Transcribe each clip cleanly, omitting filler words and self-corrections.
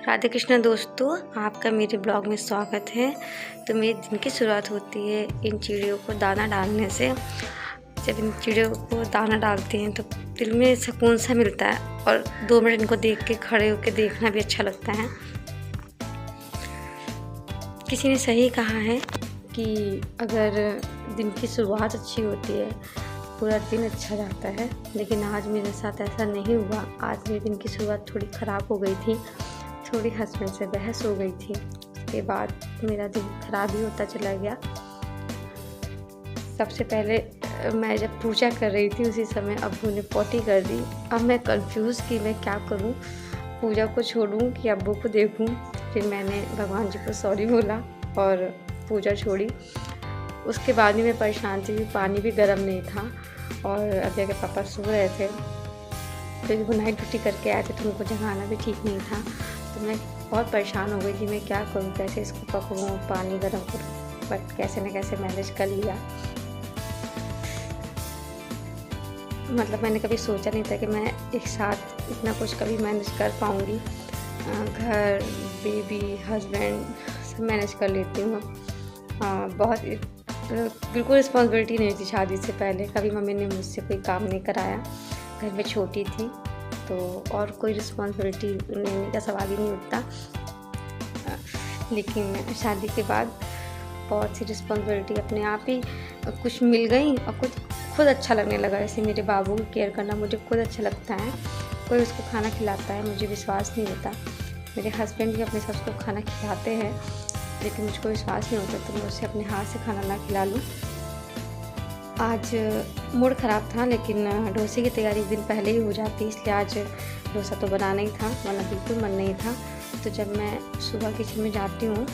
राधे कृष्ण दोस्तों, आपका मेरे ब्लॉग में स्वागत है। तो मेरे दिन की शुरुआत होती है इन चिड़ियों को दाना डालने से। जब इन चिड़ियों को दाना डालते हैं तो दिल में सुकून सा मिलता है और 2 मिनट इनको देख के खड़े होकर देखना भी अच्छा लगता है। किसी ने सही कहा है कि अगर दिन की शुरुआत अच्छी होती है पूरा दिन अच्छा जाता है, लेकिन आज मेरे साथ ऐसा नहीं हुआ। आज मेरे दिन की शुरुआत थोड़ी ख़राब हो गई थी, थोड़ी हस्बैंड से बहस हो गई थी। उसके बाद मेरा दिन ख़राब ही होता चला गया। सबसे पहले मैं जब पूजा कर रही थी उसी समय अब्बू ने पॉटी कर दी। अब मैं कंफ्यूज कि मैं क्या करूं, पूजा को छोड़ूं कि अब्बू को देखूं। फिर मैंने भगवान जी को सॉरी बोला और पूजा छोड़ी। उसके बाद भी मैं परेशान थी, पानी भी गर्म नहीं था और अभी अगर पापा सो रहे थे तो वो नाइट ड्यूटी करके आए थे तो उनको जगाना भी ठीक नहीं था। तो मैं बहुत परेशान हो गई कि मैं क्या करूं, कैसे इसको पकड़ूं, पानी गर्म करूं। बट कैसे न कैसे मैनेज कर लिया। मतलब मैंने कभी सोचा नहीं था कि मैं एक साथ इतना कुछ कभी मैनेज कर पाऊँगी। घर, बेबी, हस्बैंड सब मैनेज कर लेती हूँ। बहुत बिल्कुल रिस्पॉन्सिबिलिटी नहीं थी शादी से पहले। कभी मम्मी ने मुझसे कोई काम नहीं कराया। घर में छोटी थी तो और कोई रिस्पॉन्सिबिलिटी लेने का सवाल ही नहीं उठता। लेकिन शादी के बाद बहुत सी रिस्पॉन्सिबिलिटी अपने आप ही कुछ मिल गई और कुछ खुद अच्छा लगने लगा। जैसे मेरे बाबू की केयर करना मुझे खुद अच्छा लगता है। कोई उसको खाना खिलाता है मुझे विश्वास नहीं होता। मेरे हस्बैंड भी अपने सस को खाना खिलाते हैं, लेकिन मुझको विश्वास नहीं होता तो मैं उसे अपने हाथ से खाना ना खिला लूँ। आज मूड ख़राब था, लेकिन डोसे की तैयारी एक दिन पहले ही हो जाती, इसलिए आज डोसा तो बनाना ही था, वरना बिल्कुल मन नहीं था। तो जब मैं सुबह किचन में जाती हूँ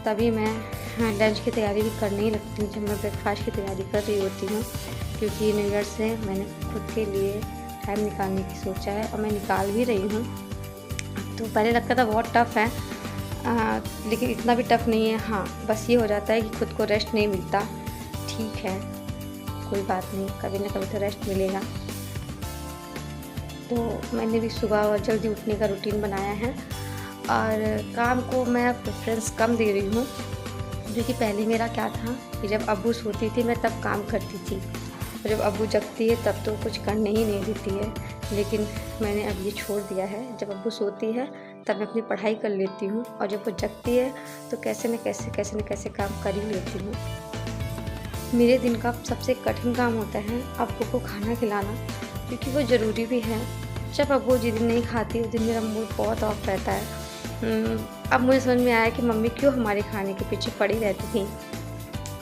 तभी मैं लंच की तैयारी भी करने ही लगती हूँ, जब मैं ब्रेकफास्ट की तैयारी कर रही होती हूँ। क्योंकि न्यू ईयर से मैंने खुद के लिए टाइम निकालने की सोचा है और मैं निकाल भी रही हूँ। तो पहले लगता था बहुत टफ़ है, लेकिन इतना भी टफ़ नहीं है। हाँ, बस ये हो जाता है कि खुद को रेस्ट नहीं मिलता। ठीक है, कोई बात नहीं, कभी ना कभी तो रेस्ट मिलेगा। तो मैंने भी सुबह और जल्दी उठने का रूटीन बनाया है और काम को मैं प्रेफरेंस कम दे रही हूँ। क्योंकि पहले मेरा क्या था कि जब अब्बू सोती थी मैं तब काम करती थी, और जब अब्बू जगती है तब तो कुछ करने ही नहीं देती है। लेकिन मैंने अब ये छोड़ दिया है, जब अब्बू सोती है तब मैं अपनी पढ़ाई कर लेती हूँ और जब वो जगती है तो कैसे न कैसे काम कर ही लेती हूँ। मेरे दिन का सबसे कठिन काम होता है अब्बू को खाना खिलाना, क्योंकि वो ज़रूरी भी है। जब अब्बू जिस दिन नहीं खाती उस दिन मेरा मूड बहुत ऑफ रहता है। अब मुझे समझ में आया कि मम्मी क्यों हमारे खाने के पीछे पड़ी रहती थी।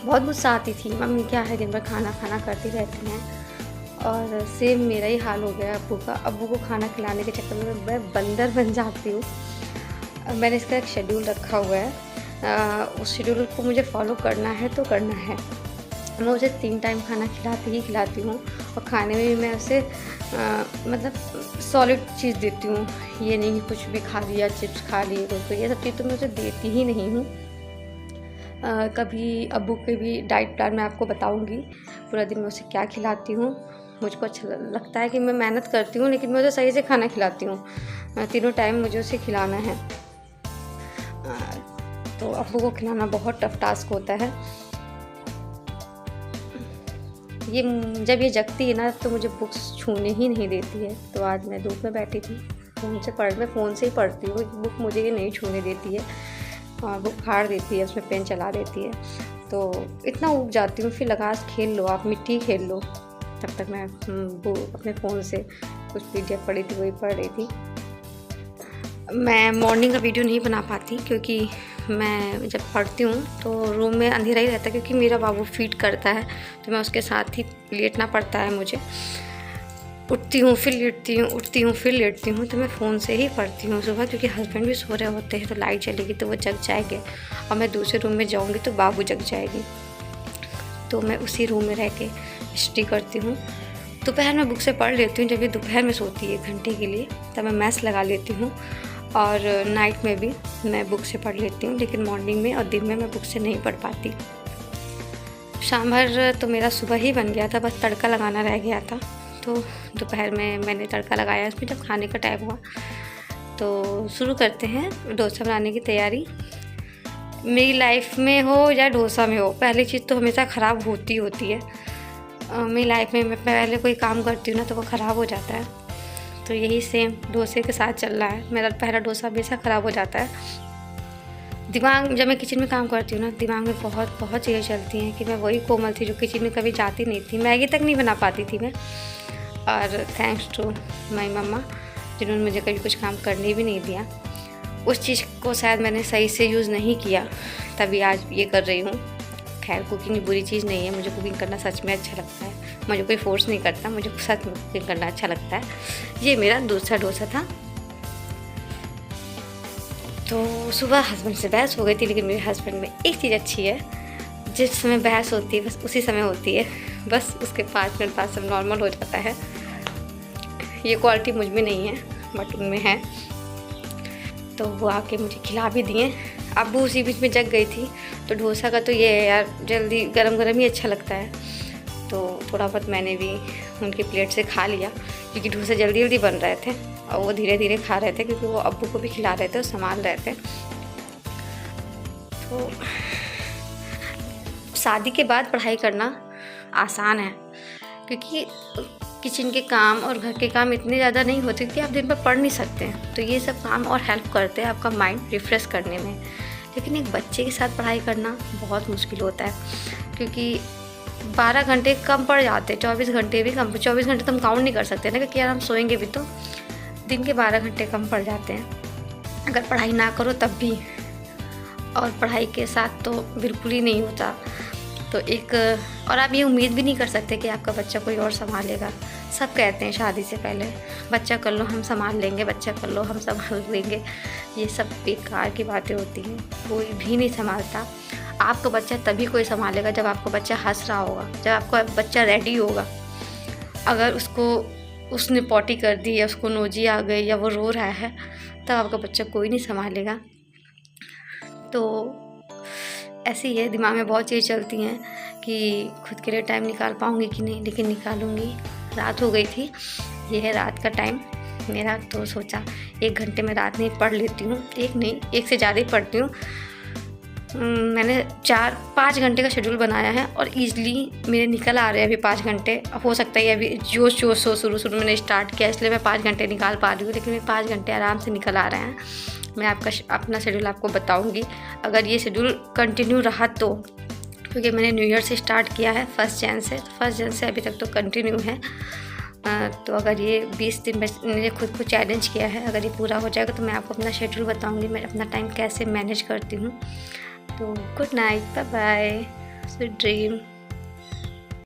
बहुत गुस्सा आती थी, मम्मी क्या है दिन भर खाना खाना करती रहती हैं। और सेम मेरा ही हाल हो गया अब्बू का। अब्बू को खाना खिलाने के चक्कर में मैं बंदर बन जाती हूँ। मैंने इसका एक शेड्यूल रखा हुआ है, उस शेड्यूल को मुझे फॉलो करना है तो करना है। मैं उसे 3 टाइम खाना खिलाती हूँ और खाने में भी मैं उसे मतलब सॉलिड चीज़ देती हूँ। ये नहीं कि कुछ भी खा लिया, चिप्स खा लिए, तो ये सब चीज़ तो मैं उसे देती ही नहीं हूँ। कभी अब्बू के भी डाइट प्लान मैं आपको बताऊँगी, पूरा दिन मैं उसे क्या खिलाती हूँ। मुझको अच्छा लगता है कि मैं मेहनत करती हूँ, लेकिन मैं उसे सही से खाना खिलाती हूँ। 3 टाइम मुझे उसे खिलाना है। तो अब्बू को खिलाना बहुत टफ टास्क होता है। जब ये जगती है ना तो मुझे बुक्स छूने ही नहीं देती है। तो आज मैं धूप में बैठी थी, मैं फ़ोन से ही पढ़ती हूँ। बुक मुझे ये नहीं छूने देती है, बुक फाड़ देती है, उसमें पेन चला देती है। तो इतना ऊब जाती हूँ, फिर लगा खेल लो, आप मिट्टी खेल लो। तब तक मैं वो अपने फ़ोन से कुछ PDF पढ़ी थी, वही पढ़ रही थी। मैं मॉर्निंग का वीडियो नहीं बना पाती क्योंकि मैं जब पढ़ती हूँ तो रूम में अंधेरा ही रहता है, क्योंकि मेरा बाबू फीड करता है तो मैं उसके साथ ही लेटना पड़ता है मुझे। उठती हूँ फिर लेटती हूँ, उठती हूँ फिर लेटती हूँ। तो मैं फ़ोन से ही पढ़ती हूँ सुबह, क्योंकि हस्बैंड भी सो रहे होते हैं तो लाइट चलेगी तो वो जग जाएंगे और मैं दूसरे रूम में जाऊँगी तो बाबू जग जाएगी। तो मैं उसी रूम में रह के स्टडी करती हूँ। दोपहर में बुक से पढ़ लेती हूँ। जब ये दोपहर में सोती है 1 घंटे के लिए तब मैं मैथ्स लगा लेती हूँ, और नाइट में भी मैं बुक से पढ़ लेती हूँ। लेकिन मॉर्निंग में और दिन में मैं बुक से नहीं पढ़ पाती। शाम भर तो मेरा सुबह ही बन गया था, बस तड़का लगाना रह गया था। तो दोपहर में मैंने तड़का लगाया उसमें जब खाने का टाइम हुआ। तो शुरू करते हैं डोसा बनाने की तैयारी। मेरी लाइफ में हो या डोसा में हो, पहली चीज़ तो हमेशा ख़राब होती है। मेरी लाइफ में मैं पहले कोई काम करती हूँ ना तो वो ख़राब हो जाता है। तो यही सेम डोसे के साथ चल रहा है। मेरा पहला डोसा हमेशा ख़राब हो जाता है। दिमाग, जब मैं किचन में काम करती हूँ ना, दिमाग में बहुत चीज़ें चलती हैं कि मैं वही कोमल थी जो किचन में कभी जाती नहीं थी, मैगी तक नहीं बना पाती थी मैं। और थैंक्स टू माई मम्मा जिन्होंने मुझे कभी कुछ काम करने भी नहीं दिया। उस चीज़ को शायद मैंने सही से यूज़ नहीं किया, तभी आज ये कर रही हूँ। खैर, कुकिंग बुरी चीज़ नहीं है, मुझे कुकिंग करना सच में अच्छा लगता है। मुझे कोई फोर्स नहीं करता, मुझे सच में कुकिंग करना अच्छा लगता है। ये मेरा दूसरा डोसा था। तो सुबह हस्बैंड से बहस हो गई थी, लेकिन मेरे हस्बैंड में एक चीज़ अच्छी है, जिस समय बहस होती है बस उसी समय होती है, बस उसके 5 मिनट बाद सब नॉर्मल हो जाता है। ये क्वालिटी मुझ में नहीं है बट उनमें है। तो वो आके मुझे खिला भी दिए। अब्बू उसी बीच में जग गई थी। तो डोसा का तो ये है यार, जल्दी गरम गरम ही अच्छा लगता है। तो थोड़ा बहुत मैंने भी उनकी प्लेट से खा लिया, क्योंकि डोसा जल्दी जल्दी बन रहे थे और वो धीरे धीरे खा रहे थे, क्योंकि वो अब्बू को भी खिला रहे थे और संभाल रहे थे। तो शादी के बाद पढ़ाई करना आसान है, क्योंकि किचन के काम और घर के काम इतने ज़्यादा नहीं होते कि आप दिन भर पढ़ नहीं सकते हैं। तो ये सब काम और हेल्प करते हैं आपका माइंड रिफ़्रेश करने में। लेकिन एक बच्चे के साथ पढ़ाई करना बहुत मुश्किल होता है, क्योंकि 12 घंटे कम पड़ जाते हैं, 24 घंटे भी कम। 24 घंटे तो हम काउंट नहीं कर सकते ना, क्योंकि यार हम सोएंगे भी तो। दिन के 12 घंटे कम पड़ जाते हैं अगर पढ़ाई ना करो तब भी, और पढ़ाई के साथ तो बिल्कुल ही नहीं होता। तो और आप ये उम्मीद भी नहीं कर सकते कि आपका बच्चा कोई और संभालेगा। सब कहते हैं शादी से पहले, बच्चा कर लो हम संभाल लेंगे, बच्चा कर लो हम संभाल लेंगे। ये सब बेकार की बातें होती हैं, कोई भी नहीं संभालता। आपका बच्चा तभी कोई संभालेगा जब आपका बच्चा हंस रहा होगा, जब आपका बच्चा रेडी होगा। अगर उसने पॉटी कर दी या उसको नोजी आ गई या वो रो रहा है, तब आपका बच्चा कोई नहीं संभालेगा। तो ऐसे ही है, दिमाग में बहुत चीज़ें चलती हैं कि खुद के लिए टाइम निकाल पाऊँगी कि नहीं, लेकिन निकालूँगी। रात हो गई थी, ये है रात का टाइम मेरा। तो सोचा 1 घंटे में रात में पढ़ लेती हूँ। एक से ज़्यादा ही पढ़ती हूँ। मैंने 4-5 घंटे का शेड्यूल बनाया है और ईज़िली मेरे निकल आ रहे हैं अभी 5 घंटे। हो सकता है अभी जोश हो, शुरू मैंने स्टार्ट किया इसलिए मैं 5 घंटे निकाल पा रही हूँ, लेकिन मेरे 5 घंटे आराम से निकल आ रहे हैं। मैं अपना शेड्यूल आपको बताऊंगी अगर ये शेड्यूल कंटिन्यू रहा तो, क्योंकि मैंने न्यू ईयर से स्टार्ट किया है 1 जन से। 1 जन से अभी तक तो कंटिन्यू है। तो अगर ये 20 दिन मैंने खुद को चैलेंज किया है, अगर ये पूरा हो जाएगा तो मैं आपको अपना शेड्यूल बताऊंगी, मैं अपना टाइम कैसे मैनेज करती हूँ। तो good night, bye bye, sweet dream.